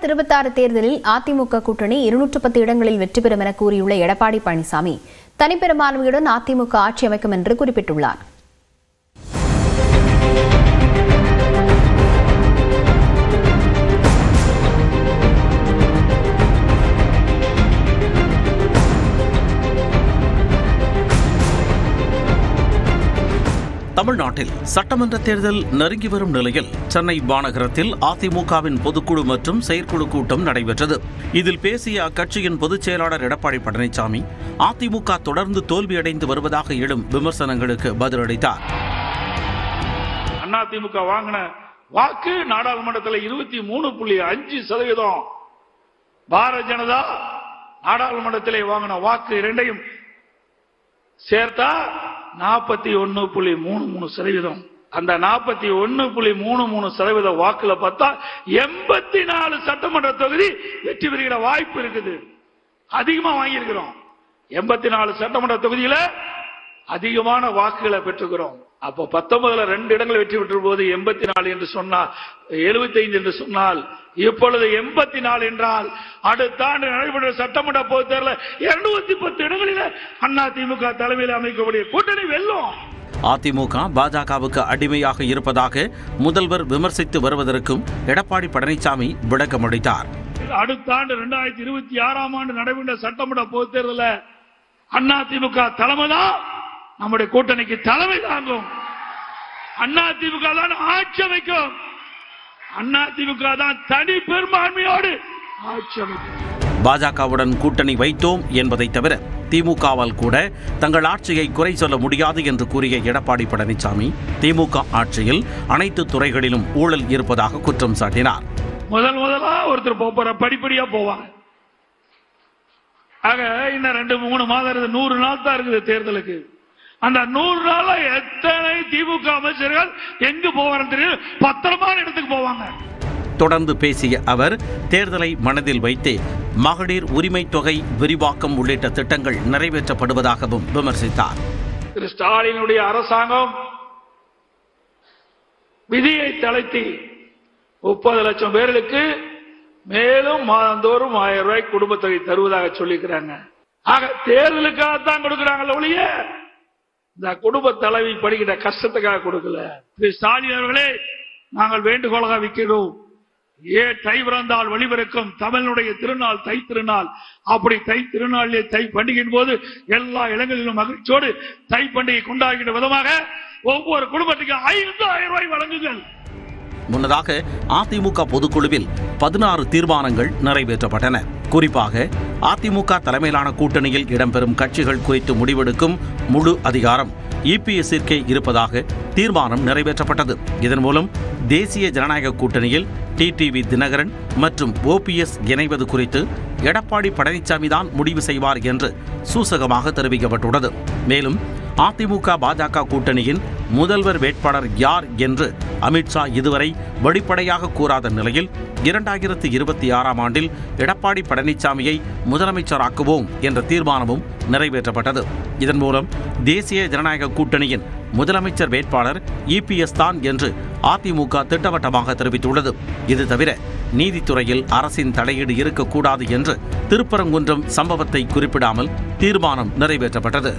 2026 தேர்தலில் அதிமுக கூட்டணி 210 இடங்களில் வெற்றி பெறும் என கூறியுள்ள எடப்பாடி பழனிசாமி தனிப்பெரும்பான்மையுடன் அதிமுக ஆட்சி அமைக்கும் என்று குறிப்பிட்டுள்ளார். தமிழ்நாட்டில் சட்டமன்ற தேர்தல் நெருங்கி வரும் நிலையில் சென்னை மாநகரத்தில் அதிமுகவின் பொதுக்குழு மற்றும் செயற்குழு கூட்டம் நடைபெற்றது. இதில் பேசிய அக்கட்சியின் பொதுச் செயலாளர் எடப்பாடி பழனிசாமி அதிமுக தொடர்ந்து தோல்வியடைந்து வருவதாக எழும் விமர்சனங்களுக்கு பதிலளித்தார். அதிமுக வாங்கின வாக்கு நாடாளுமன்றத்தில் 23.5%, பாரதிய ஜனதா நாடாளுமன்றத்திலே வாங்கின வாக்கு இரண்டையும் சேர்த்தா 41.33%. அந்த 41.33% வாக்குல பார்த்தா 84 சட்டமன்ற தொகுதி வெற்றி பெறுகிற வாய்ப்பு இருக்குது. அதிகமா வாங்கியிருக்கிறோம். 84 சட்டமன்ற தொகுதியில அதிகமான வாக்குகளை பெற்றுக்கிறோம். அப்போ 19ல 2 இடங்கள் வெற்றி பெற்ற போது 84 என்று சொன்னால் 75 என்று சொன்னால் இப்பொழுது 84 என்றால் அடுத்த ஆண்டு நடைபெற்ற சட்டமன்ற பொதுத் தேர்தலில் 210 இடங்களில் அதிமுக தலைமையில் அமைக்கக்கூடிய கூட்டணி வெல்லும். அதிமுக பாஜகவுக்கு அடிமையாக இருப்பதாக முதல்வர் விமர்சித்து வருவதற்கும் எடப்பாடி பழனிசாமி விளக்கமளித்தார். அடுத்த ஆண்டு 2026 ஆண்டு நடைபெற்ற சட்டமன்ற பொதுத் தேர்தலில் அதிமுக தலைமை தான் நம்முடைய கூட்டணிக்கு தலைமை தாங்கும். அதிமுக தான் ஆட்சி அமைக்கும். அதிமுக தான் தனி பெரும்பான்மையோடு ஆட்சி அமைக்கும். பாஜகவுடன் கூட்டணி வைத்தோம் என்பதை தவிர திமுகவால் கூட தங்கள் ஆட்சியை குறை சொல்ல முடியாது என்று கூறிய எடப்பாடி பழனிசாமி திமுக ஆட்சியில் அனைத்து துறைகளிலும் ஊழல் இருப்பதாக குற்றம் சாட்டினார். முதலா ஒருத்தர் போற படிப்படியா போவாங்க. ஆக இன்னும் 2-3 மாதம் 100 நாள் தான் இருக்குது தேர்தலுக்கு. அந்த 100 நாள்ல எத்தனை திமுக அமைச்சர்கள் எங்கு போவாங்க தெரியும், பத்திரமான இடத்துக்கு போவாங்க. தொடர்ந்து பேசிய அவர் தேர்தலை மனதில் வைத்தே மகளிர் உரிமை தொகை விரிவாக்கம் உள்ளிட்ட திட்டங்கள் நிறைவேற்றப்படுவதாகவும் விமர்சித்தார். திரு ஸ்டாலினுடைய அரசாங்கம் விதியை தளர்த்தி 30 லட்சம் பேர்களுக்கு மேலும் மாதந்தோறும் 1000 ரூபாய் குடும்ப தொகை தருவதாக சொல்லிக்கிறாங்க. ஆக தேர்தலுக்காகத்தான் கொடுக்கிறாங்க ஒழிய இந்த குடும்ப தலைவி படுகிற கஷ்டத்துக்காக கொடுக்கல. திரு ஸ்டாலின் அவர்களே, நாங்கள் வேண்டுகோளாக வைக்கிறோம். தை பிறந்தால் வழிபிறக்கும் தமிழனுடைய திருநாள் தை திருநாள். அப்படி தை திருநாளிலே தை பண்டிகையின் போது எல்லா இடங்களிலும் மகிழ்ச்சியோடு தை பண்டிகை கொண்டாடுகிற விதமாக ஒவ்வொரு குடும்பத்துக்கும் 5000 ரூபாய் வழங்குங்கள். முன்னதாக அதிமுக பொதுக்குழுவில் 16 தீர்மானங்கள் நிறைவேற்றப்பட்டன. குறிப்பாக அதிமுக தலைமையிலான கூட்டணியில் இடம்பெறும் கட்சிகள் குறித்து முடிவெடுக்கும் முழு அதிகாரம் இபிஎஸ்ஸிற்கே இருப்பதாக தீர்மானம் நிறைவேற்றப்பட்டது. இதன் மூலம் தேசிய ஜனநாயக கூட்டணியில் டிடிவி தினகரன் மற்றும் ஓபிஎஸ் இணைவது குறித்து எடப்பாடி பழனிசாமி தான் முடிவு செய்வார் என்று சூசகமாக தெரிவிக்கப்பட்டுள்ளது. மேலும் அதிமுக பாஜக கூட்டணியின் முதல்வர் வேட்பாளர் யார் என்று அமித்ஷா இதுவரை வெளிப்படையாக கூறாத நிலையில் 2026 ஆண்டில் எடப்பாடி பழனிசாமியை முதலமைச்சராக்குவோம் என்ற தீர்மானமும் நிறைவேற்றப்பட்டது. இதன் மூலம் தேசிய ஜனநாயக கூட்டணியின் முதலமைச்சர் வேட்பாளர் இபிஎஸ் தான் என்று அதிமுக திட்டவட்டமாக தெரிவித்துள்ளது. இது தவிர நீதித்துறையில் அரசின் தலையீடு இருக்கக்கூடாது என்று திருப்பரங்குன்றம் சம்பவத்தை குறிப்பிடாமல் தீர்மானம் நிறைவேற்றப்பட்டது.